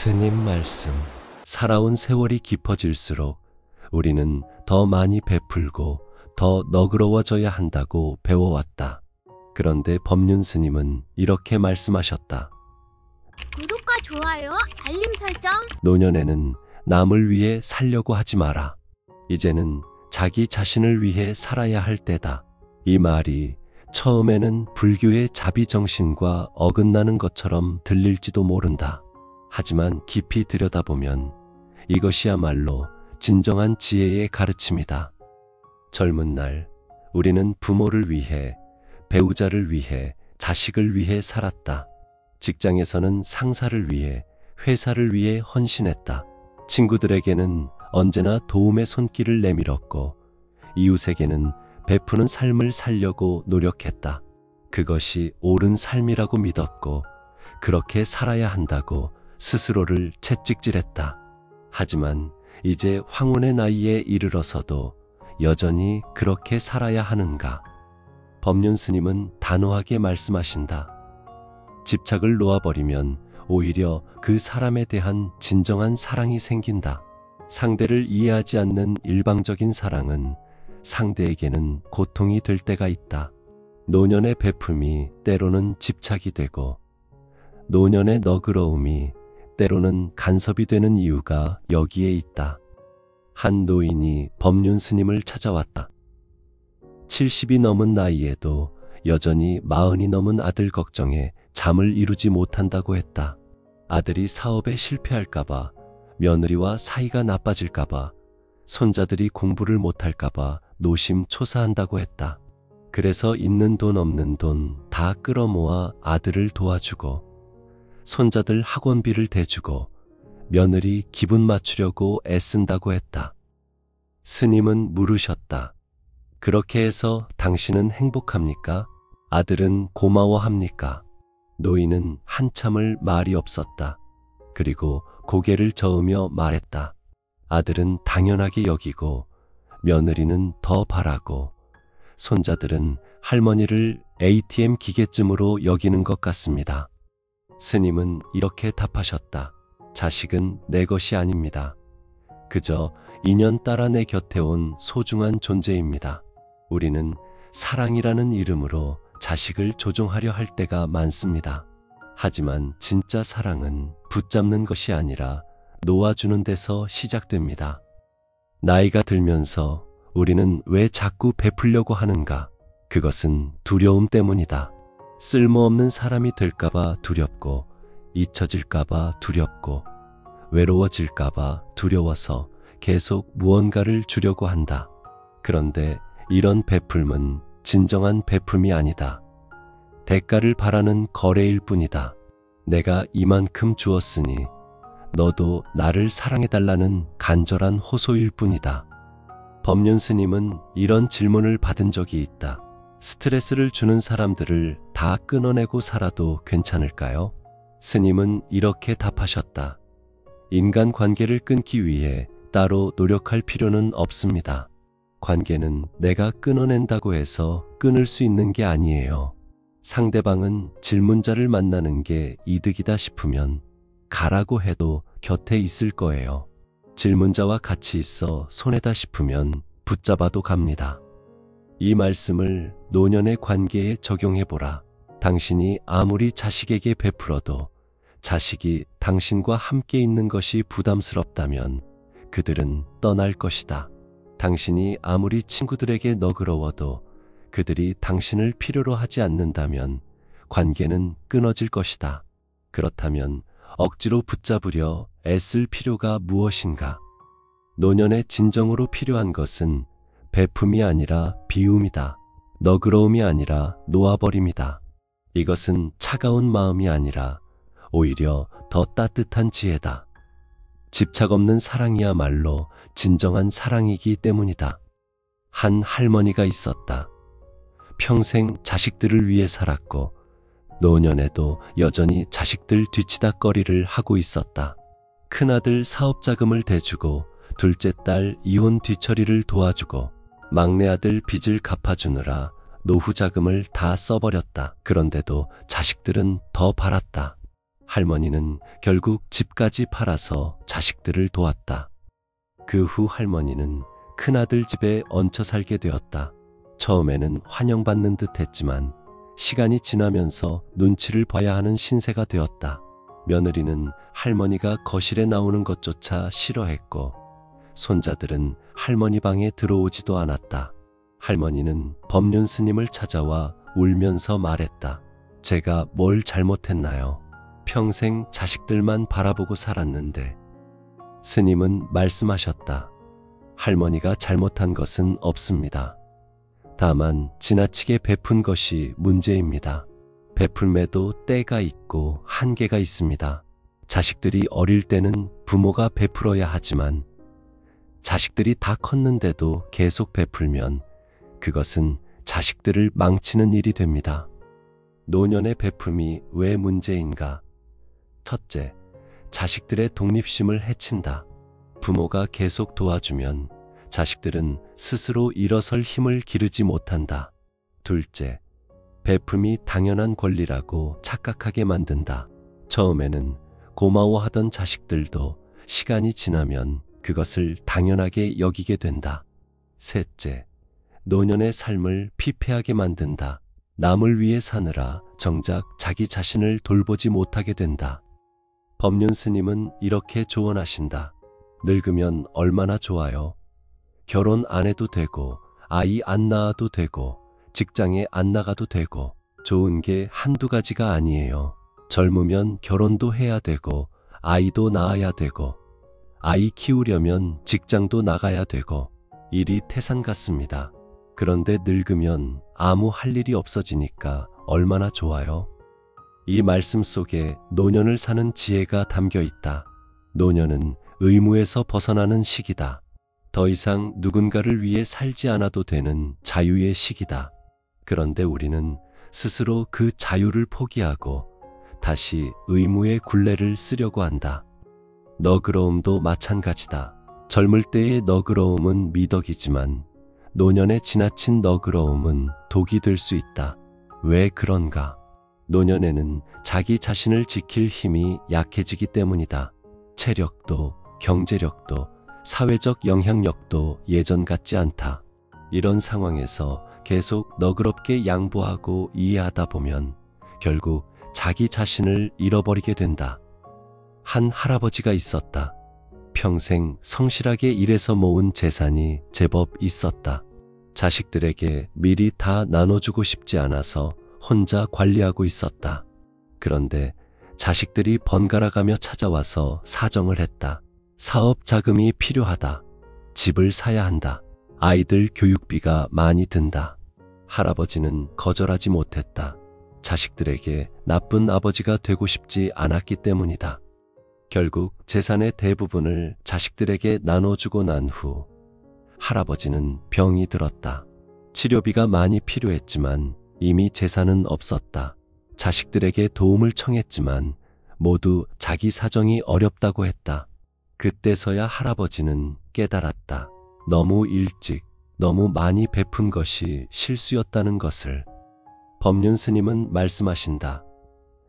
스님 말씀. 살아온 세월이 깊어질수록 우리는 더 많이 베풀고 더 너그러워져야 한다고 배워왔다. 그런데 법륜 스님은 이렇게 말씀하셨다. 구독과 좋아요, 알림 설정. 노년에는 남을 위해 살려고 하지 마라. 이제는 자기 자신을 위해 살아야 할 때다. 이 말이 처음에는 불교의 자비정신과 어긋나는 것처럼 들릴지도 모른다. 하지만 깊이 들여다보면 이것이야말로 진정한 지혜의 가르침이다. 젊은 날 우리는 부모를 위해, 배우자를 위해, 자식을 위해 살았다. 직장에서는 상사를 위해, 회사를 위해 헌신했다. 친구들에게는 언제나 도움의 손길을 내밀었고 이웃에게는 베푸는 삶을 살려고 노력했다. 그것이 옳은 삶이라고 믿었고 그렇게 살아야 한다고 스스로를 채찍질했다. 하지만 이제 황혼의 나이에 이르러서도 여전히 그렇게 살아야 하는가? 법륜 스님은 단호하게 말씀하신다. 집착을 놓아버리면 오히려 그 사람에 대한 진정한 사랑이 생긴다. 상대를 이해하지 않는 일방적인 사랑은 상대에게는 고통이 될 때가 있다. 노년의 베품이 때로는 집착이 되고 노년의 너그러움이 때로는 간섭이 되는 이유가 여기에 있다. 한 노인이 법륜 스님을 찾아왔다. 70이 넘은 나이에도 여전히 40이 넘은 아들 걱정에 잠을 이루지 못한다고 했다. 아들이 사업에 실패할까봐, 며느리와 사이가 나빠질까봐, 손자들이 공부를 못할까봐 노심초사한다고 했다. 그래서 있는 돈 없는 돈 다 끌어모아 아들을 도와주고 손자들 학원비를 대주고 며느리 기분 맞추려고 애쓴다고 했다. 스님은 물으셨다. 그렇게 해서 당신은 행복합니까? 아들은 고마워합니까? 노인은 한참을 말이 없었다. 그리고 고개를 저으며 말했다. 아들은 당연하게 여기고 며느리는 더 바라고 손자들은 할머니를 ATM 기계쯤으로 여기는 것 같습니다. 스님은 이렇게 답하셨다. 자식은 내 것이 아닙니다. 그저 인연 따라 내 곁에 온 소중한 존재입니다. 우리는 사랑이라는 이름으로 자식을 조종하려 할 때가 많습니다. 하지만 진짜 사랑은 붙잡는 것이 아니라 놓아주는 데서 시작됩니다. 나이가 들면서 우리는 왜 자꾸 베풀려고 하는가? 그것은 두려움 때문이다. 쓸모없는 사람이 될까봐 두렵고, 잊혀질까봐 두렵고, 외로워질까봐 두려워서 계속 무언가를 주려고 한다. 그런데 이런 베풀음은 진정한 베품이 아니다. 대가를 바라는 거래일 뿐이다. 내가 이만큼 주었으니 너도 나를 사랑해달라는 간절한 호소일 뿐이다. 법륜 스님은 이런 질문을 받은 적이 있다. 스트레스를 주는 사람들을 다 끊어내고 살아도 괜찮을까요? 스님은 이렇게 답하셨다. 인간 관계를 끊기 위해 따로 노력할 필요는 없습니다. 관계는 내가 끊어낸다고 해서 끊을 수 있는 게 아니에요. 상대방은 질문자를 만나는 게 이득이다 싶으면 가라고 해도 곁에 있을 거예요. 질문자와 같이 있어 손해다 싶으면 붙잡아도 갑니다. 이 말씀을 노년의 관계에 적용해보라. 당신이 아무리 자식에게 베풀어도 자식이 당신과 함께 있는 것이 부담스럽다면 그들은 떠날 것이다. 당신이 아무리 친구들에게 너그러워도 그들이 당신을 필요로 하지 않는다면 관계는 끊어질 것이다. 그렇다면 억지로 붙잡으려 애쓸 필요가 무엇인가? 노년에 진정으로 필요한 것은 베품이 아니라 비움이다. 너그러움이 아니라 놓아버림이다. 이것은 차가운 마음이 아니라 오히려 더 따뜻한 지혜다. 집착 없는 사랑이야말로 진정한 사랑이기 때문이다. 한 할머니가 있었다. 평생 자식들을 위해 살았고 노년에도 여전히 자식들 뒤치다꺼리를 하고 있었다. 큰아들 사업 자금을 대주고 둘째 딸 이혼 뒤처리를 도와주고 막내 아들 빚을 갚아주느라 노후 자금을 다 써버렸다. 그런데도 자식들은 더 바랐다. 할머니는 결국 집까지 팔아서 자식들을 도왔다. 그 후 할머니는 큰아들 집에 얹혀 살게 되었다. 처음에는 환영받는 듯 했지만 시간이 지나면서 눈치를 봐야 하는 신세가 되었다. 며느리는 할머니가 거실에 나오는 것조차 싫어했고 손자들은 할머니 방에 들어오지도 않았다. 할머니는 법륜 스님을 찾아와 울면서 말했다. 제가 뭘 잘못했나요? 평생 자식들만 바라보고 살았는데. 스님은 말씀하셨다. 할머니가 잘못한 것은 없습니다. 다만 지나치게 베푼 것이 문제입니다. 베풀매도 때가 있고 한계가 있습니다. 자식들이 어릴 때는 부모가 베풀어야 하지만 자식들이 다 컸는데도 계속 베풀면 그것은 자식들을 망치는 일이 됩니다. 노년의 베품이 왜 문제인가? 첫째, 자식들의 독립심을 해친다. 부모가 계속 도와주면 자식들은 스스로 일어설 힘을 기르지 못한다. 둘째, 베품이 당연한 권리라고 착각하게 만든다. 처음에는 고마워하던 자식들도 시간이 지나면 그것을 당연하게 여기게 된다. 셋째, 노년의 삶을 피폐하게 만든다. 남을 위해 사느라 정작 자기 자신을 돌보지 못하게 된다. 법륜 스님은 이렇게 조언하신다. 늙으면 얼마나 좋아요. 결혼 안 해도 되고 아이 안 낳아도 되고 직장에 안 나가도 되고 좋은 게 한두 가지가 아니에요. 젊으면 결혼도 해야 되고 아이도 낳아야 되고 아이 키우려면 직장도 나가야 되고 일이 태산 같습니다. 그런데 늙으면 아무 할 일이 없어지니까 얼마나 좋아요. 이 말씀 속에 노년을 사는 지혜가 담겨 있다. 노년은 의무에서 벗어나는 시기다. 더 이상 누군가를 위해 살지 않아도 되는 자유의 시기다. 그런데 우리는 스스로 그 자유를 포기하고 다시 의무의 굴레를 쓰려고 한다. 너그러움도 마찬가지다. 젊을 때의 너그러움은 미덕이지만 노년에 지나친 너그러움은 독이 될 수 있다. 왜 그런가? 노년에는 자기 자신을 지킬 힘이 약해지기 때문이다. 체력도, 경제력도, 사회적 영향력도 예전 같지 않다. 이런 상황에서 계속 너그럽게 양보하고 이해하다 보면 결국 자기 자신을 잃어버리게 된다. 한 할아버지가 있었다. 평생 성실하게 일해서 모은 재산이 제법 있었다. 자식들에게 미리 다 나눠주고 싶지 않아서 혼자 관리하고 있었다. 그런데 자식들이 번갈아가며 찾아와서 사정을 했다. 사업 자금이 필요하다. 집을 사야 한다. 아이들 교육비가 많이 든다. 할아버지는 거절하지 못했다. 자식들에게 나쁜 아버지가 되고 싶지 않았기 때문이다. 결국 재산의 대부분을 자식들에게 나눠주고 난 후 할아버지는 병이 들었다. 치료비가 많이 필요했지만 이미 재산은 없었다. 자식들에게 도움을 청했지만 모두 자기 사정이 어렵다고 했다. 그때서야 할아버지는 깨달았다. 너무 일찍, 너무 많이 베푼 것이 실수였다는 것을. 법륜 스님은 말씀하신다.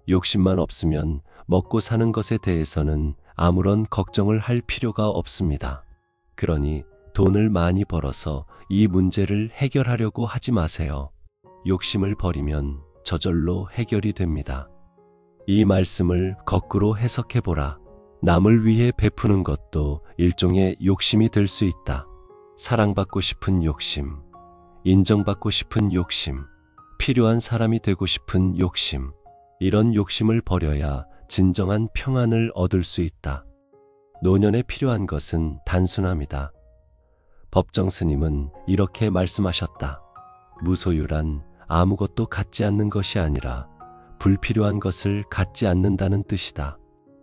욕심만 없으면 먹고 사는 것에 대해서는 아무런 걱정을 할 필요가 없습니다. 그러니 돈을 많이 벌어서 이 문제를 해결하려고 하지 마세요. 욕심을 버리면 저절로 해결이 됩니다. 이 말씀을 거꾸로 해석해보라. 남을 위해 베푸는 것도 일종의 욕심이 될 수 있다. 사랑받고 싶은 욕심, 인정받고 싶은 욕심, 필요한 사람이 되고 싶은 욕심. 이런 욕심을 버려야 진정한 평안을 얻을 수 있다. 노년에 필요한 것은 단순함이다. 법정 스님은 이렇게 말씀하셨다. 무소유란 아무것도 갖지 않는 것이 아니라 불필요한 것을 갖지 않는다는 뜻이다.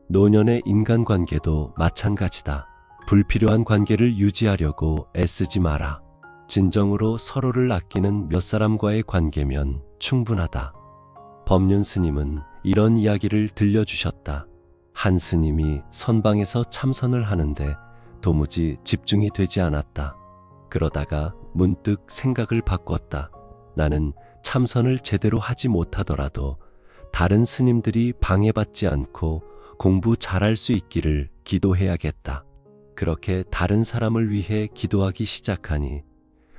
노년의 인간관계도 마찬가지다. 불필요한 관계를 유지하려고 애쓰지 마라. 진정으로 서로를 아끼는 몇 사람과의 관계면 충분하다. 법륜 스님은 이런 이야기를 들려주셨다. 한 스님이 선방에서 참선을 하는데 도무지 집중이 되지 않았다. 그러다가 문득 생각을 바꿨다. 나는 참선을 제대로 하지 못하더라도 다른 스님들이 방해받지 않고 공부 잘할 수 있기를 기도해야겠다. 그렇게 다른 사람을 위해 기도하기 시작하니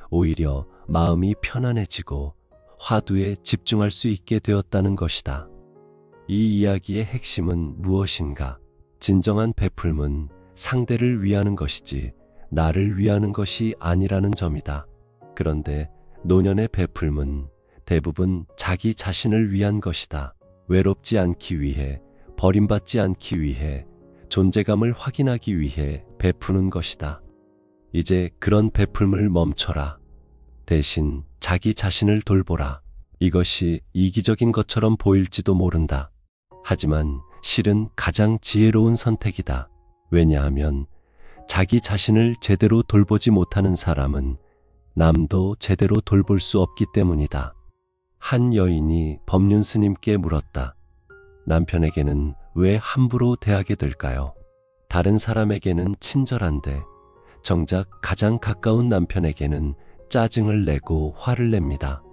오히려 마음이 편안해지고 화두에 집중할 수 있게 되었다는 것이다. 이 이야기의 핵심은 무엇인가? 진정한 베풀음은 상대를 위하는 것이지 나를 위하는 것이 아니라는 점이다. 그런데 노년의 베풀음은 대부분 자기 자신을 위한 것이다. 외롭지 않기 위해, 버림받지 않기 위해, 존재감을 확인하기 위해 베푸는 것이다. 이제 그런 베풀음을 멈춰라. 대신 자기 자신을 돌보라. 이것이 이기적인 것처럼 보일지도 모른다. 하지만 실은 가장 지혜로운 선택이다. 왜냐하면 자기 자신을 제대로 돌보지 못하는 사람은 남도 제대로 돌볼 수 없기 때문이다. 한 여인이 법륜 스님께 물었다. 남편에게는 왜 함부로 대하게 될까요? 다른 사람에게는 친절한데 정작 가장 가까운 남편에게는 짜증을 내고 화를 냅니다.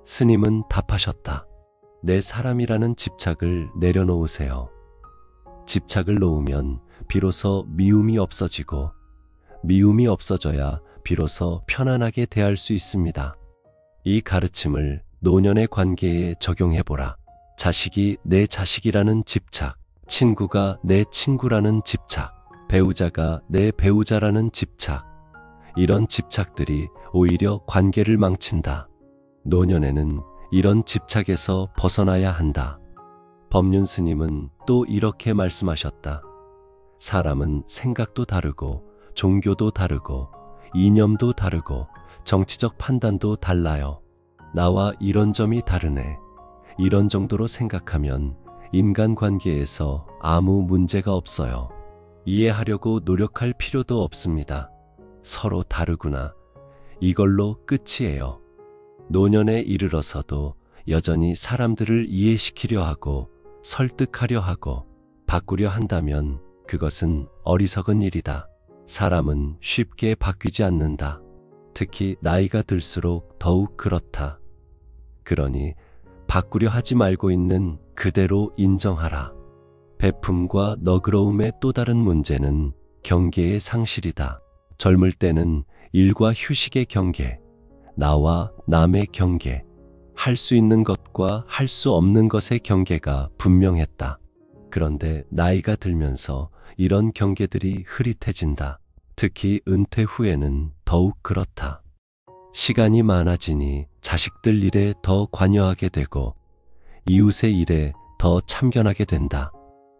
스님은 답하셨다. 내 사람이라는 집착을 내려놓으세요. 집착을 놓으면 비로소 미움이 없어지고 미움이 없어져야 비로소 편안하게 대할 수 있습니다. 이 가르침을 노년의 관계에 적용해보라. 자식이 내 자식이라는 집착, 친구가 내 친구라는 집착, 배우자가 내 배우자라는 집착, 이런 집착들이 오히려 관계를 망친다. 노년에는 이런 집착에서 벗어나야 한다. 법륜 스님은 또 이렇게 말씀하셨다. 사람은 생각도 다르고 종교도 다르고 이념도 다르고 정치적 판단도 달라요. 나와 이런 점이 다르네. 이런 정도로 생각하면 인간관계에서 아무 문제가 없어요. 이해하려고 노력할 필요도 없습니다. 서로 다르구나. 이걸로 끝이에요. 노년에 이르러서도 여전히 사람들을 이해시키려 하고 설득하려 하고 바꾸려 한다면 그것은 어리석은 일이다. 사람은 쉽게 바뀌지 않는다. 특히 나이가 들수록 더욱 그렇다. 그러니 바꾸려 하지 말고 있는 그대로 인정하라. 베품과 너그러움의 또 다른 문제는 경계의 상실이다. 젊을 때는 일과 휴식의 경계, 나와 남의 경계, 할 수 있는 것과 할 수 없는 것의 경계가 분명했다. 그런데 나이가 들면서 이런 경계들이 흐릿해진다. 특히 은퇴 후에는 더욱 그렇다. 시간이 많아지니 자식들 일에 더 관여하게 되고 이웃의 일에 더 참견하게 된다.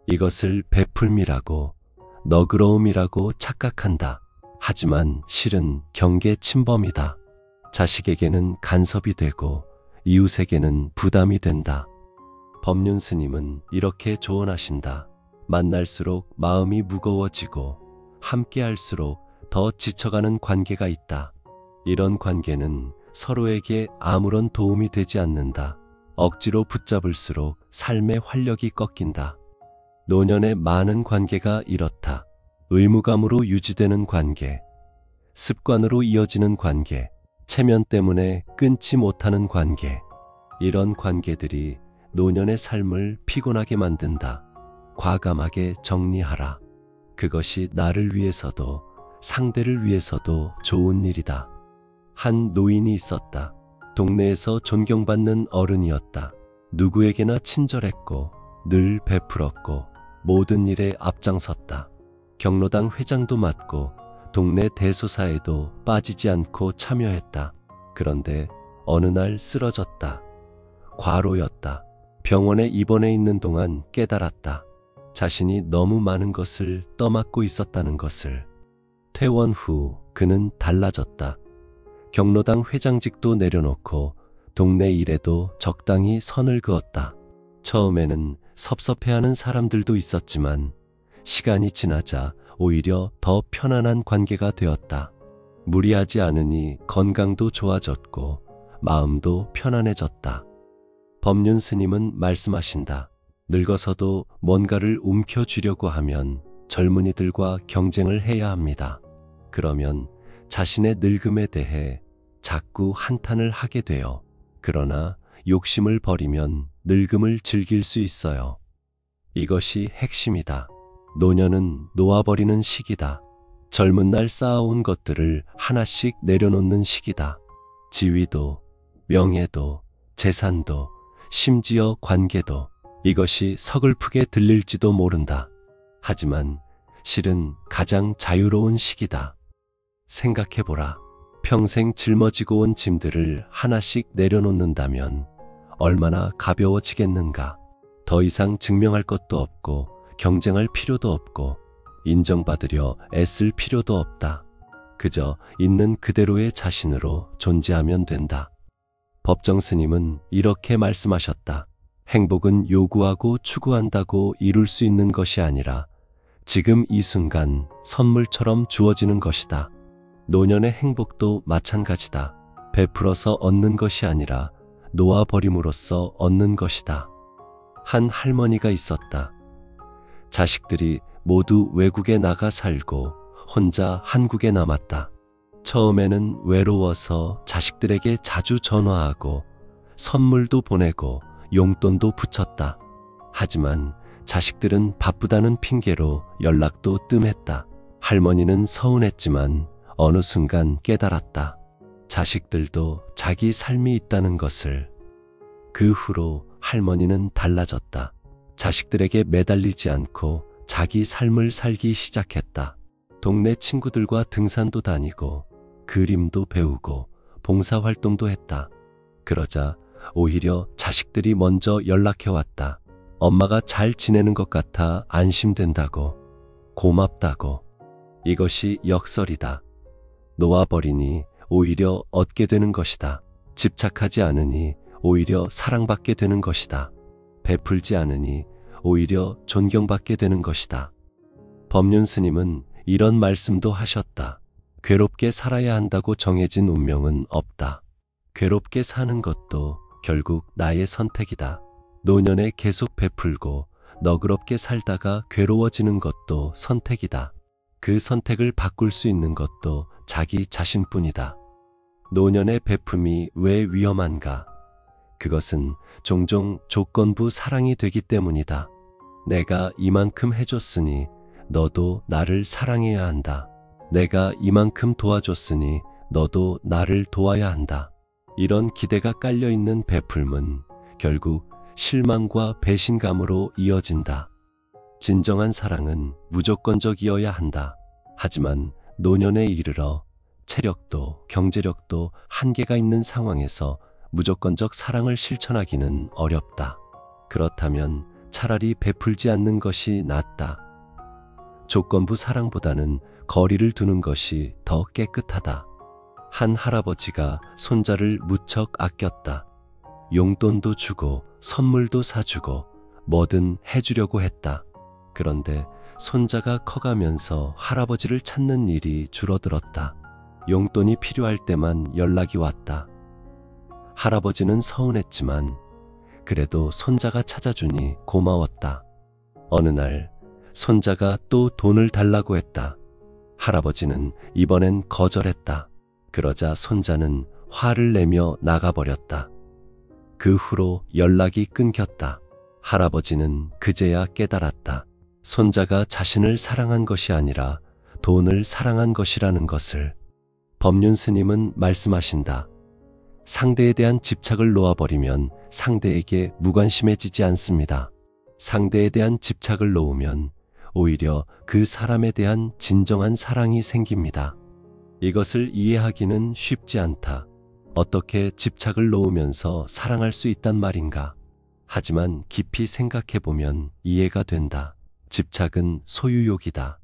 이것을 베풀미라고 너그러움이라고 착각한다. 하지만 실은 경계 침범이다. 자식에게는 간섭이 되고 이웃에게는 부담이 된다. 법륜 스님은 이렇게 조언하신다. 만날수록 마음이 무거워지고 함께할수록 더 지쳐가는 관계가 있다. 이런 관계는 서로에게 아무런 도움이 되지 않는다. 억지로 붙잡을수록 삶의 활력이 꺾인다. 노년의 많은 관계가 이렇다. 의무감으로 유지되는 관계, 습관으로 이어지는 관계, 체면 때문에 끊지 못하는 관계. 이런 관계들이 노년의 삶을 피곤하게 만든다. 과감하게 정리하라. 그것이 나를 위해서도 상대를 위해서도 좋은 일이다. 한 노인이 있었다. 동네에서 존경받는 어른이었다. 누구에게나 친절했고 늘 베풀었고 모든 일에 앞장섰다. 경로당 회장도 맡고 동네 대소사에도 빠지지 않고 참여했다. 그런데 어느 날 쓰러졌다. 과로였다. 병원에 입원해 있는 동안 깨달았다. 자신이 너무 많은 것을 떠맡고 있었다는 것을. 퇴원 후 그는 달라졌다. 경로당 회장직도 내려놓고 동네 일에도 적당히 선을 그었다. 처음에는 섭섭해하는 사람들도 있었지만 시간이 지나자 오히려 더 편안한 관계가 되었다. 무리하지 않으니 건강도 좋아졌고 마음도 편안해졌다. 법륜 스님은 말씀하신다. 늙어서도 뭔가를 움켜쥐려고 하면 젊은이들과 경쟁을 해야 합니다. 그러면 자신의 늙음에 대해 자꾸 한탄을 하게 돼요. 그러나 욕심을 버리면 늙음을 즐길 수 있어요. 이것이 핵심이다. 노년은 놓아버리는 시기다. 젊은 날 쌓아온 것들을 하나씩 내려놓는 시기다. 지위도, 명예도, 재산도, 심지어 관계도. 이것이 서글프게 들릴지도 모른다. 하지만 실은 가장 자유로운 시기다. 생각해보라. 평생 짊어지고 온 짐들을 하나씩 내려놓는다면 얼마나 가벼워지겠는가. 더 이상 증명할 것도 없고 경쟁할 필요도 없고 인정받으려 애쓸 필요도 없다. 그저 있는 그대로의 자신으로 존재하면 된다. 법정 스님은 이렇게 말씀하셨다. 행복은 요구하고 추구한다고 이룰 수 있는 것이 아니라 지금 이 순간 선물처럼 주어지는 것이다. 노년의 행복도 마찬가지다. 베풀어서 얻는 것이 아니라 놓아버림으로써 얻는 것이다. 한 할머니가 있었다. 자식들이 모두 외국에 나가 살고 혼자 한국에 남았다. 처음에는 외로워서 자식들에게 자주 전화하고 선물도 보내고 용돈도 붙였다. 하지만 자식들은 바쁘다는 핑계로 연락도 뜸했다. 할머니는 서운했지만 어느 순간 깨달았다. 자식들도 자기 삶이 있다는 것을. 그 후로 할머니는 달라졌다. 자식들에게 매달리지 않고 자기 삶을 살기 시작했다. 동네 친구들과 등산도 다니고 그림도 배우고 봉사활동도 했다. 그러자 오히려 자식들이 먼저 연락해왔다. 엄마가 잘 지내는 것 같아 안심된다고, 고맙다고. 이것이 역설이다. 놓아버리니 오히려 얻게 되는 것이다. 집착하지 않으니 오히려 사랑받게 되는 것이다. 베풀지 않으니 오히려 존경받게 되는 것이다. 법륜 스님은 이런 말씀도 하셨다. 괴롭게 살아야 한다고 정해진 운명은 없다. 괴롭게 사는 것도 결국 나의 선택이다. 노년에 계속 베풀고 너그럽게 살다가 괴로워지는 것도 선택이다. 그 선택을 바꿀 수 있는 것도 자기 자신뿐이다. 노년의 베품이 왜 위험한가? 그것은 종종 조건부 사랑이 되기 때문이다. 내가 이만큼 해줬으니 너도 나를 사랑해야 한다. 내가 이만큼 도와줬으니 너도 나를 도와야 한다. 이런 기대가 깔려있는 베풀은 결국 실망과 배신감으로 이어진다. 진정한 사랑은 무조건적이어야 한다. 하지만 노년에 이르러 체력도 경제력도 한계가 있는 상황에서 무조건적 사랑을 실천하기는 어렵다. 그렇다면 차라리 베풀지 않는 것이 낫다. 조건부 사랑보다는 거리를 두는 것이 더 깨끗하다. 한 할아버지가 손자를 무척 아꼈다. 용돈도 주고 선물도 사주고 뭐든 해주려고 했다. 그런데 손자가 커가면서 할아버지를 찾는 일이 줄어들었다. 용돈이 필요할 때만 연락이 왔다. 할아버지는 서운했지만 그래도 손자가 찾아주니 고마웠다. 어느 날 손자가 또 돈을 달라고 했다. 할아버지는 이번엔 거절했다. 그러자 손자는 화를 내며 나가버렸다. 그 후로 연락이 끊겼다. 할아버지는 그제야 깨달았다. 손자가 자신을 사랑한 것이 아니라 돈을 사랑한 것이라는 것을. 법륜 스님은 말씀하신다. 상대에 대한 집착을 놓아버리면 상대에게 무관심해지지 않습니다. 상대에 대한 집착을 놓으면 오히려 그 사람에 대한 진정한 사랑이 생깁니다. 이것을 이해하기는 쉽지 않다. 어떻게 집착을 놓으면서 사랑할 수 있단 말인가? 하지만 깊이 생각해보면 이해가 된다. 집착은 소유욕이다.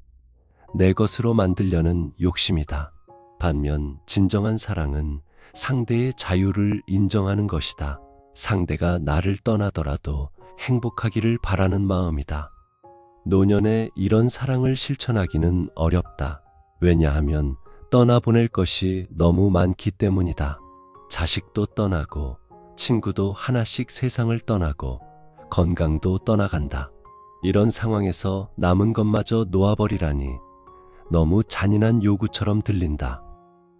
내 것으로 만들려는 욕심이다. 반면 진정한 사랑은 상대의 자유를 인정하는 것이다. 상대가 나를 떠나더라도 행복하기를 바라는 마음이다. 노년에 이런 사랑을 실천하기는 어렵다. 왜냐하면 떠나보낼 것이 너무 많기 때문이다. 자식도 떠나고 친구도 하나씩 세상을 떠나고 건강도 떠나간다. 이런 상황에서 남은 것마저 놓아버리라니 너무 잔인한 요구처럼 들린다.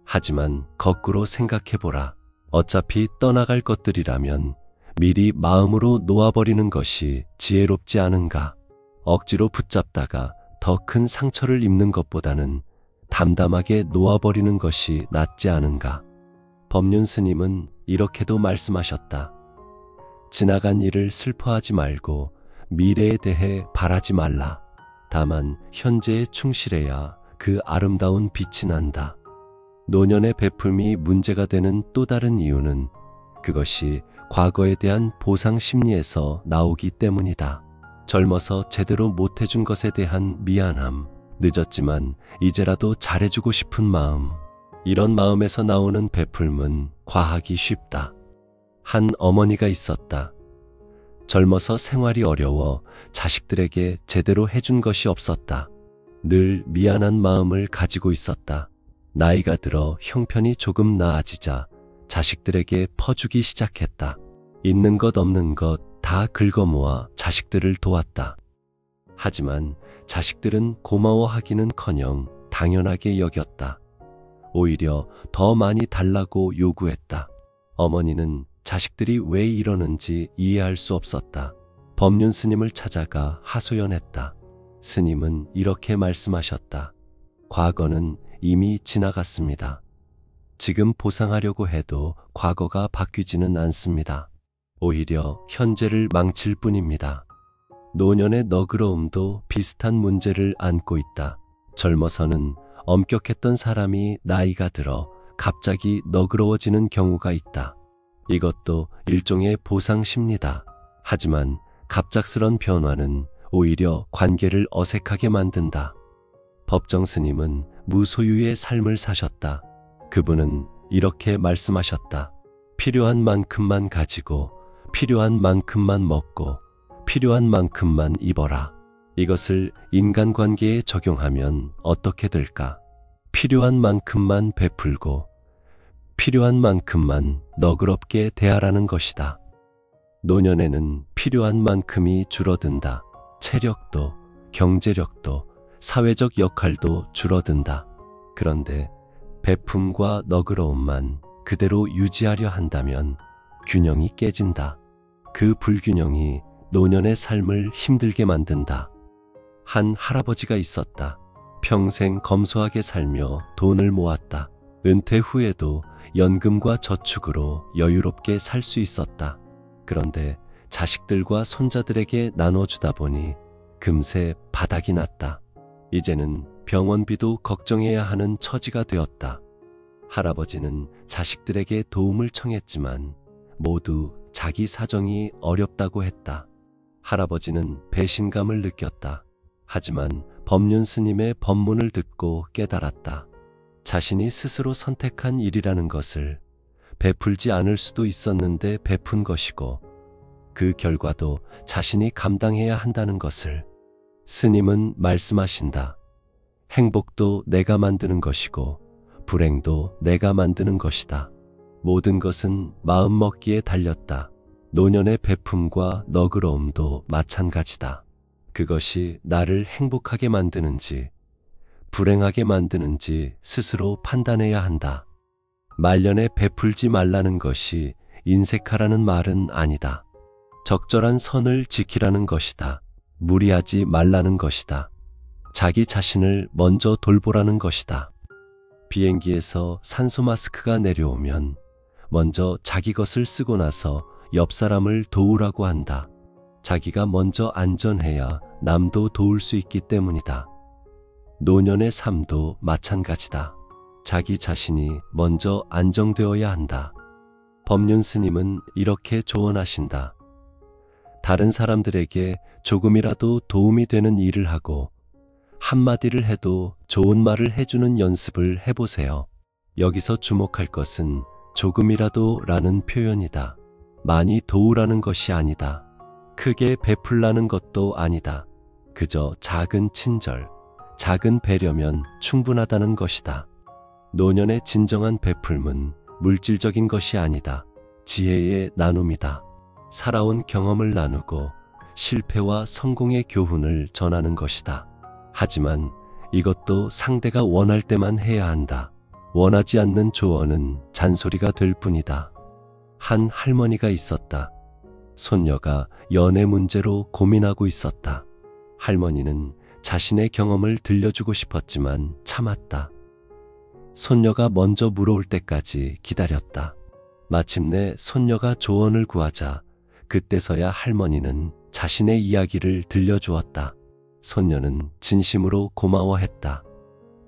하지만 거꾸로 생각해보라. 어차피 떠나갈 것들이라면 미리 마음으로 놓아버리는 것이 지혜롭지 않은가? 억지로 붙잡다가 더 큰 상처를 입는 것보다는 담담하게 놓아버리는 것이 낫지 않은가? 법륜 스님은 이렇게도 말씀하셨다. 지나간 일을 슬퍼하지 말고 미래에 대해 바라지 말라. 다만 현재에 충실해야 그 아름다운 빛이 난다. 노년의 베품이 문제가 되는 또 다른 이유는 그것이 과거에 대한 보상 심리에서 나오기 때문이다. 젊어서 제대로 못해준 것에 대한 미안함, 늦었지만 이제라도 잘해주고 싶은 마음, 이런 마음에서 나오는 베풀문 과하기 쉽다. 한 어머니가 있었다. 젊어서 생활이 어려워 자식들에게 제대로 해준 것이 없었다. 늘 미안한 마음을 가지고 있었다. 나이가 들어 형편이 조금 나아지자 자식들에게 퍼주기 시작했다. 있는 것 없는 것 다 긁어모아 자식들을 도왔다. 하지만 자식들은 고마워하기는커녕 당연하게 여겼다. 오히려 더 많이 달라고 요구했다. 어머니는 자식들이 왜 이러는지 이해할 수 없었다. 법륜 스님을 찾아가 하소연했다. 스님은 이렇게 말씀하셨다. 과거는 이미 지나갔습니다. 지금 보상하려고 해도 과거가 바뀌지는 않습니다. 오히려 현재를 망칠 뿐입니다. 노년의 너그러움도 비슷한 문제를 안고 있다. 젊어서는 엄격했던 사람이 나이가 들어 갑자기 너그러워지는 경우가 있다. 이것도 일종의 보상 심리다. 하지만 갑작스런 변화는 오히려 관계를 어색하게 만든다. 법정 스님은 무소유의 삶을 사셨다. 그분은 이렇게 말씀하셨다. 필요한 만큼만 가지고 필요한 만큼만 먹고 필요한 만큼만 입어라. 이것을 인간관계에 적용하면 어떻게 될까? 필요한 만큼만 베풀고 필요한 만큼만 너그럽게 대하라는 것이다. 노년에는 필요한 만큼이 줄어든다. 체력도, 경제력도, 사회적 역할도 줄어든다. 그런데 베품과 너그러움만 그대로 유지하려 한다면 균형이 깨진다. 그 불균형이 노년의 삶을 힘들게 만든다. 한 할아버지가 있었다. 평생 검소하게 살며 돈을 모았다. 은퇴 후에도 연금과 저축으로 여유롭게 살 수 있었다. 그런데 자식들과 손자들에게 나눠주다 보니 금세 바닥이 났다. 이제는 병원비도 걱정해야 하는 처지가 되었다. 할아버지는 자식들에게 도움을 청했지만 모두 자기 사정이 어렵다고 했다. 할아버지는 배신감을 느꼈다. 하지만 법륜 스님의 법문을 듣고 깨달았다. 자신이 스스로 선택한 일이라는 것을 베풀지 않을 수도 있었는데 베푼 것이고 그 결과도 자신이 감당해야 한다는 것을. 스님은 말씀하신다. 행복도 내가 만드는 것이고 불행도 내가 만드는 것이다. 모든 것은 마음먹기에 달렸다. 노년의 베품과 너그러움도 마찬가지다. 그것이 나를 행복하게 만드는지 불행하게 만드는지 스스로 판단해야 한다. 말년에 베풀지 말라는 것이 인색하라는 말은 아니다. 적절한 선을 지키라는 것이다. 무리하지 말라는 것이다. 자기 자신을 먼저 돌보라는 것이다. 비행기에서 산소 마스크가 내려오면 먼저 자기 것을 쓰고 나서 옆 사람을 도우라고 한다. 자기가 먼저 안전해야 남도 도울 수 있기 때문이다. 노년의 삶도 마찬가지다. 자기 자신이 먼저 안정되어야 한다. 법륜 스님은 이렇게 조언하신다. 다른 사람들에게 조금이라도 도움이 되는 일을 하고 한마디를 해도 좋은 말을 해주는 연습을 해보세요. 여기서 주목할 것은 조금이라도 라는 표현이다. 많이 도우라는 것이 아니다. 크게 베풀라는 것도 아니다. 그저 작은 친절, 작은 배려면 충분하다는 것이다. 노년의 진정한 베풀문, 물질적인 것이 아니다. 지혜의 나눔이다. 살아온 경험을 나누고 실패와 성공의 교훈을 전하는 것이다. 하지만 이것도 상대가 원할 때만 해야 한다. 원하지 않는 조언은 잔소리가 될 뿐이다. 한 할머니가 있었다. 손녀가 연애 문제로 고민하고 있었다. 할머니는 자신의 경험을 들려주고 싶었지만 참았다. 손녀가 먼저 물어올 때까지 기다렸다. 마침내 손녀가 조언을 구하자 그때서야 할머니는 자신의 이야기를 들려주었다. 손녀는 진심으로 고마워했다.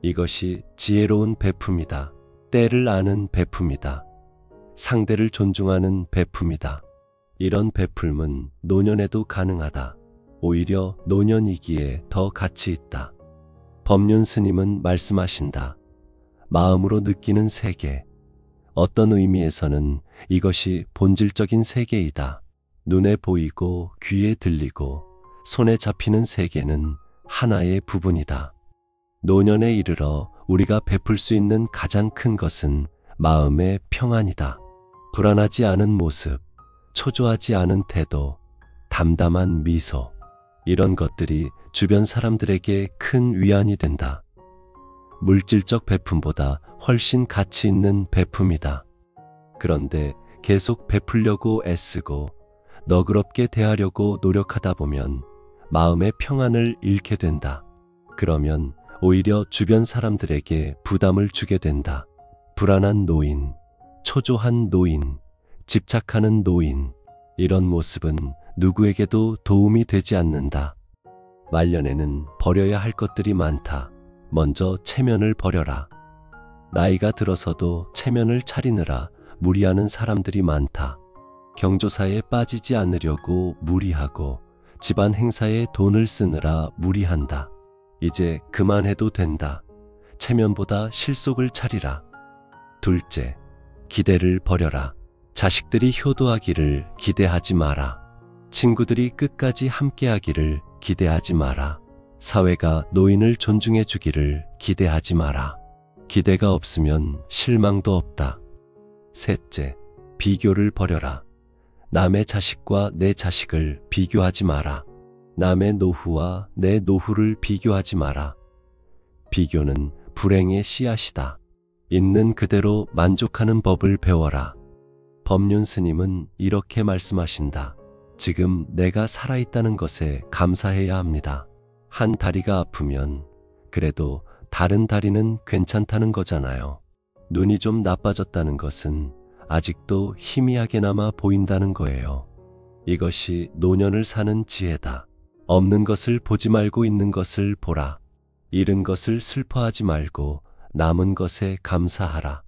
이것이 지혜로운 베품이다. 때를 아는 베품이다. 상대를 존중하는 베품이다. 이런 베풀음은 노년에도 가능하다. 오히려 노년이기에 더 가치 있다. 법륜 스님은 말씀하신다. 마음으로 느끼는 세계. 어떤 의미에서는 이것이 본질적인 세계이다. 눈에 보이고 귀에 들리고 손에 잡히는 세계는 하나의 부분이다. 노년에 이르러 우리가 베풀 수 있는 가장 큰 것은 마음의 평안이다. 불안하지 않은 모습, 초조하지 않은 태도, 담담한 미소. 이런 것들이 주변 사람들에게 큰 위안이 된다. 물질적 베품보다 훨씬 가치 있는 베품이다. 그런데 계속 베풀려고 애쓰고 너그럽게 대하려고 노력하다 보면 마음의 평안을 잃게 된다. 그러면 오히려 주변 사람들에게 부담을 주게 된다. 불안한 노인, 초조한 노인, 집착하는 노인, 이런 모습은 누구에게도 도움이 되지 않는다. 말년에는 버려야 할 것들이 많다. 먼저 체면을 버려라. 나이가 들어서도 체면을 차리느라 무리하는 사람들이 많다. 경조사에 빠지지 않으려고 무리하고 집안 행사에 돈을 쓰느라 무리한다. 이제 그만해도 된다. 체면보다 실속을 차리라. 둘째, 기대를 버려라. 자식들이 효도하기를 기대하지 마라. 친구들이 끝까지 함께하기를 기대하지 마라. 사회가 노인을 존중해 주기를 기대하지 마라. 기대가 없으면 실망도 없다. 셋째, 비교를 버려라. 남의 자식과 내 자식을 비교하지 마라. 남의 노후와 내 노후를 비교하지 마라. 비교는 불행의 씨앗이다. 있는 그대로 만족하는 법을 배워라. 법륜 스님은 이렇게 말씀하신다. 지금 내가 살아있다는 것에 감사해야 합니다. 한 다리가 아프면 그래도 다른 다리는 괜찮다는 거잖아요. 눈이 좀 나빠졌다는 것은 아직도 희미하게나마 보인다는 거예요. 이것이 노년을 사는 지혜다. 없는 것을 보지 말고 있는 것을 보라. 잃은 것을 슬퍼하지 말고 남은 것에 감사하라.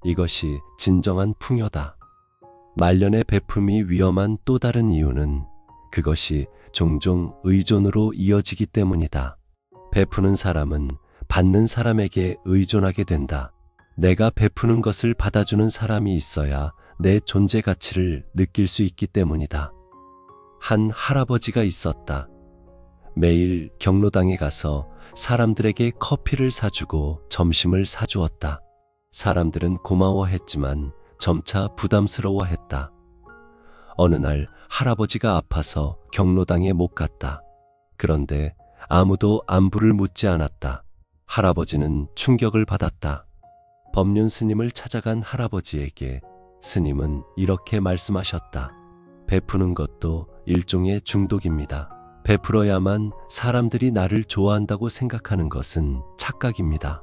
이것이 진정한 풍요다. 말년의 베품이 위험한 또 다른 이유는 그것이 종종 의존으로 이어지기 때문이다. 베푸는 사람은 받는 사람에게 의존하게 된다. 내가 베푸는 것을 받아주는 사람이 있어야 내 존재 가치를 느낄 수 있기 때문이다. 한 할아버지가 있었다. 매일 경로당에 가서 사람들에게 커피를 사주고 점심을 사주었다. 사람들은 고마워했지만 점차 부담스러워했다. 어느 날 할아버지가 아파서 경로당에 못 갔다. 그런데 아무도 안부를 묻지 않았다. 할아버지는 충격을 받았다. 법륜 스님을 찾아간 할아버지에게 스님은 이렇게 말씀하셨다. 베푸는 것도 일종의 중독입니다. 베풀어야만 사람들이 나를 좋아한다고 생각하는 것은 착각입니다.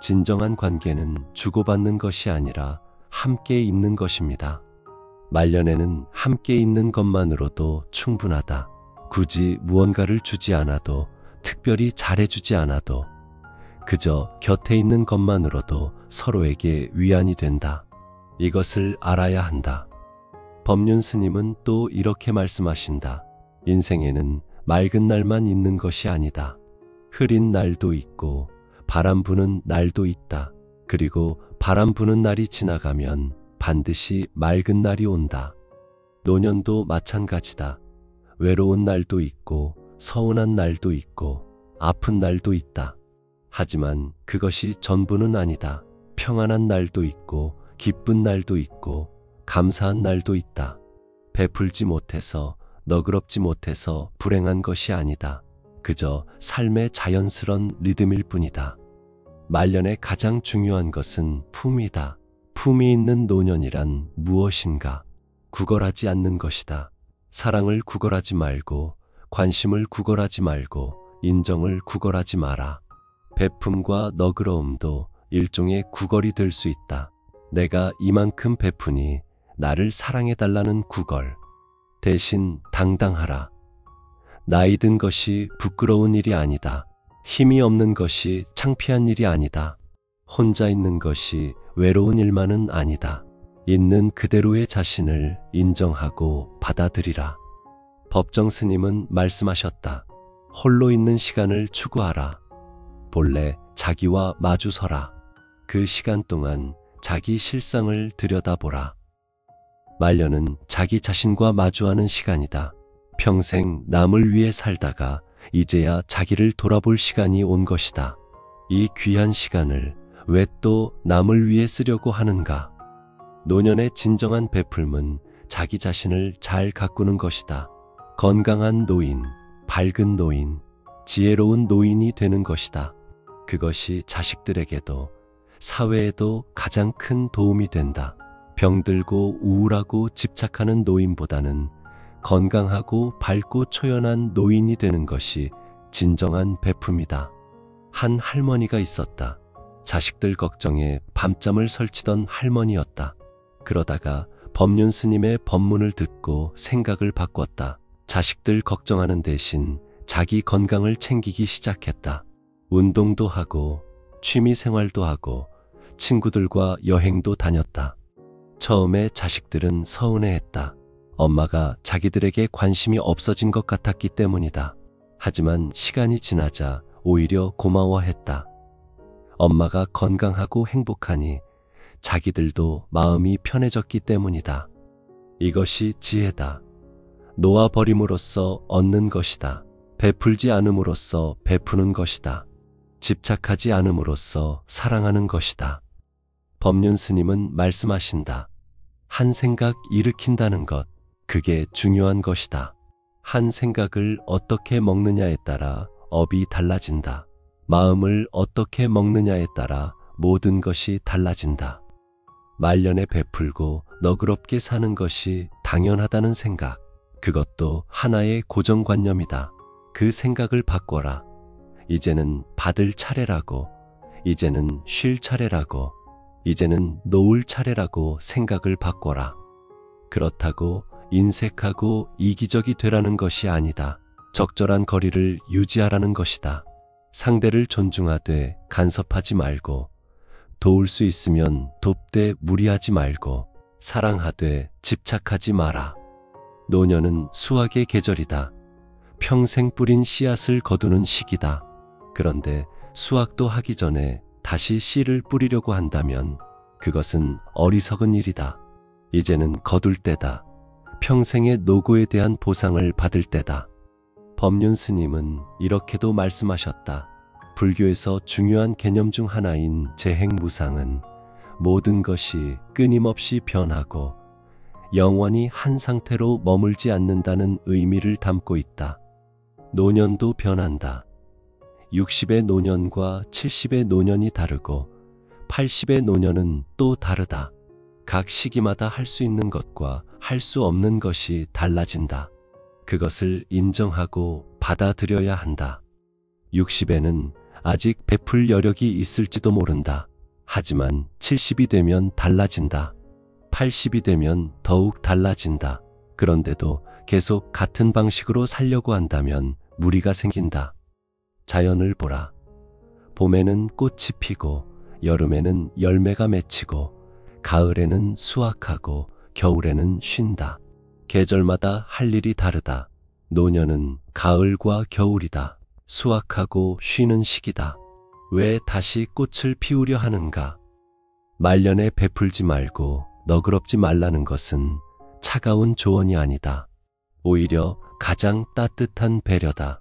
진정한 관계는 주고받는 것이 아니라 함께 있는 것입니다. 말년에는 함께 있는 것만으로도 충분하다. 굳이 무언가를 주지 않아도, 특별히 잘해주지 않아도, 그저 곁에 있는 것만으로도 서로에게 위안이 된다. 이것을 알아야 한다. 법륜 스님은 또 이렇게 말씀하신다. 인생에는 맑은 날만 있는 것이 아니다. 흐린 날도 있고 바람 부는 날도 있다. 그리고 바람 부는 날이 지나가면 반드시 맑은 날이 온다. 노년도 마찬가지다. 외로운 날도 있고 서운한 날도 있고 아픈 날도 있다. 하지만 그것이 전부는 아니다. 평안한 날도 있고 기쁜 날도 있고 감사한 날도 있다. 베풀지 못해서 너그럽지 못해서 불행한 것이 아니다. 그저 삶의 자연스런 리듬일 뿐이다. 말년의 가장 중요한 것은 품이다. 품이 있는 노년이란 무엇인가? 구걸하지 않는 것이다. 사랑을 구걸하지 말고, 관심을 구걸하지 말고, 인정을 구걸하지 마라. 베품과 너그러움도 일종의 구걸이 될 수 있다. 내가 이만큼 베푸니 나를 사랑해달라는 구걸. 대신 당당하라. 나이 든 것이 부끄러운 일이 아니다. 힘이 없는 것이 창피한 일이 아니다. 혼자 있는 것이 외로운 일만은 아니다. 있는 그대로의 자신을 인정하고 받아들이라. 법정 스님은 말씀하셨다. 홀로 있는 시간을 추구하라. 본래 자기와 마주서라. 그 시간 동안 자기 실상을 들여다보라. 말년은 자기 자신과 마주하는 시간이다. 평생 남을 위해 살다가 이제야 자기를 돌아볼 시간이 온 것이다. 이 귀한 시간을 왜 또 남을 위해 쓰려고 하는가? 노년의 진정한 베풀음은 자기 자신을 잘 가꾸는 것이다. 건강한 노인, 밝은 노인, 지혜로운 노인이 되는 것이다. 그것이 자식들에게도 사회에도 가장 큰 도움이 된다. 병들고 우울하고 집착하는 노인보다는 건강하고 밝고 초연한 노인이 되는 것이 진정한 베품이다. 한 할머니가 있었다. 자식들 걱정에 밤잠을 설치던 할머니였다. 그러다가 법륜 스님의 법문을 듣고 생각을 바꿨다. 자식들 걱정하는 대신 자기 건강을 챙기기 시작했다. 운동도 하고 취미 생활도 하고 친구들과 여행도 다녔다. 처음에 자식들은 서운해했다. 엄마가 자기들에게 관심이 없어진 것 같았기 때문이다. 하지만 시간이 지나자 오히려 고마워했다. 엄마가 건강하고 행복하니 자기들도 마음이 편해졌기 때문이다. 이것이 지혜다. 놓아버림으로써 얻는 것이다. 베풀지 않음으로써 베푸는 것이다. 집착하지 않음으로써 사랑하는 것이다. 법륜 스님은 말씀하신다. 한 생각 일으킨다는 것, 그게 중요한 것이다. 한 생각을 어떻게 먹느냐에 따라 업이 달라진다. 마음을 어떻게 먹느냐에 따라 모든 것이 달라진다. 말년에 베풀고 너그럽게 사는 것이 당연하다는 생각, 그것도 하나의 고정관념이다. 그 생각을 바꿔라. 이제는 받을 차례라고, 이제는 쉴 차례라고, 이제는 놓을 차례라고 생각을 바꿔라. 그렇다고 인색하고 이기적이 되라는 것이 아니다. 적절한 거리를 유지하라는 것이다. 상대를 존중하되 간섭하지 말고, 도울 수 있으면 돕되 무리하지 말고, 사랑하되 집착하지 마라. 노년은 수확의 계절이다. 평생 뿌린 씨앗을 거두는 시기다. 그런데 수확도 하기 전에 다시 씨를 뿌리려고 한다면 그것은 어리석은 일이다. 이제는 거둘 때다. 평생의 노고에 대한 보상을 받을 때다. 법륜 스님은 이렇게도 말씀하셨다. 불교에서 중요한 개념 중 하나인 재행무상은 모든 것이 끊임없이 변하고 영원히 한 상태로 머물지 않는다는 의미를 담고 있다. 노년도 변한다. 60의 노년과 70의 노년이 다르고 80의 노년은 또 다르다. 각 시기마다 할 수 있는 것과 할 수 없는 것이 달라진다. 그것을 인정하고 받아들여야 한다. 60에는 아직 베풀 여력이 있을지도 모른다. 하지만 70이 되면 달라진다. 80이 되면 더욱 달라진다. 그런데도 계속 같은 방식으로 살려고 한다면 무리가 생긴다. 자연을 보라. 봄에는 꽃이 피고 여름에는 열매가 맺히고 가을에는 수확하고 겨울에는 쉰다. 계절마다 할 일이 다르다. 노년은 가을과 겨울이다. 수확하고 쉬는 시기다. 왜 다시 꽃을 피우려 하는가? 말년에 베풀지 말고 너그럽지 말라는 것은 차가운 조언이 아니다. 오히려 가장 따뜻한 배려다.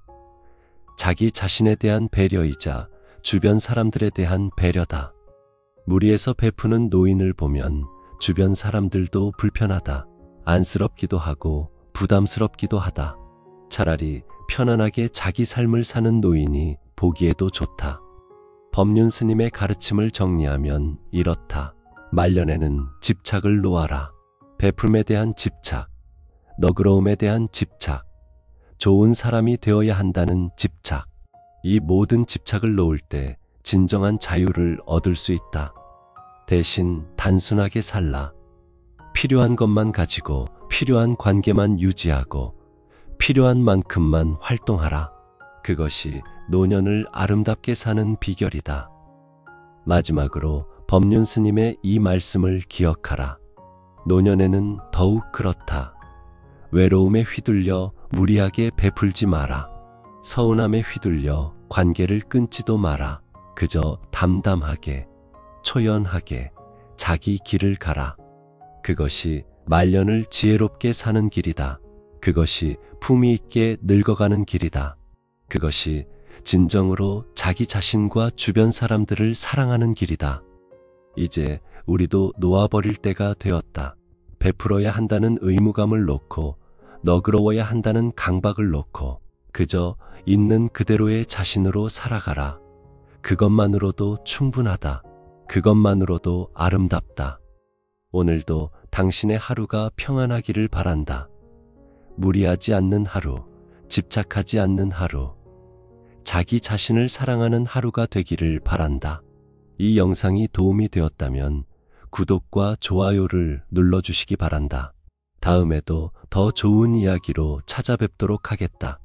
자기 자신에 대한 배려이자 주변 사람들에 대한 배려다. 무리해서 베푸는 노인을 보면 주변 사람들도 불편하다. 안쓰럽기도 하고 부담스럽기도 하다. 차라리 편안하게 자기 삶을 사는 노인이 보기에도 좋다. 법륜 스님의 가르침을 정리하면 이렇다. 말년에는 집착을 놓아라. 베풀음에 대한 집착, 너그러움에 대한 집착, 좋은 사람이 되어야 한다는 집착. 이 모든 집착을 놓을 때 진정한 자유를 얻을 수 있다. 대신 단순하게 살라. 필요한 것만 가지고 필요한 관계만 유지하고 필요한 만큼만 활동하라. 그것이 노년을 아름답게 사는 비결이다. 마지막으로 법륜 스님의 이 말씀을 기억하라. 노년에는 더욱 그렇다. 외로움에 휘둘려 무리하게 베풀지 마라. 서운함에 휘둘려 관계를 끊지도 마라. 그저 담담하게, 초연하게 자기 길을 가라. 그것이 말년을 지혜롭게 사는 길이다. 그것이 품위 있게 늙어가는 길이다. 그것이 진정으로 자기 자신과 주변 사람들을 사랑하는 길이다. 이제 우리도 놓아버릴 때가 되었다. 베풀어야 한다는 의무감을 놓고 너그러워야 한다는 강박을 놓고 그저 있는 그대로의 자신으로 살아가라. 그것만으로도 충분하다. 그것만으로도 아름답다. 오늘도 당신의 하루가 평안하기를 바란다. 무리하지 않는 하루, 집착하지 않는 하루, 자기 자신을 사랑하는 하루가 되기를 바란다. 이 영상이 도움이 되었다면 구독과 좋아요를 눌러주시기 바란다. 다음에도 더 좋은 이야기로 찾아뵙도록 하겠다.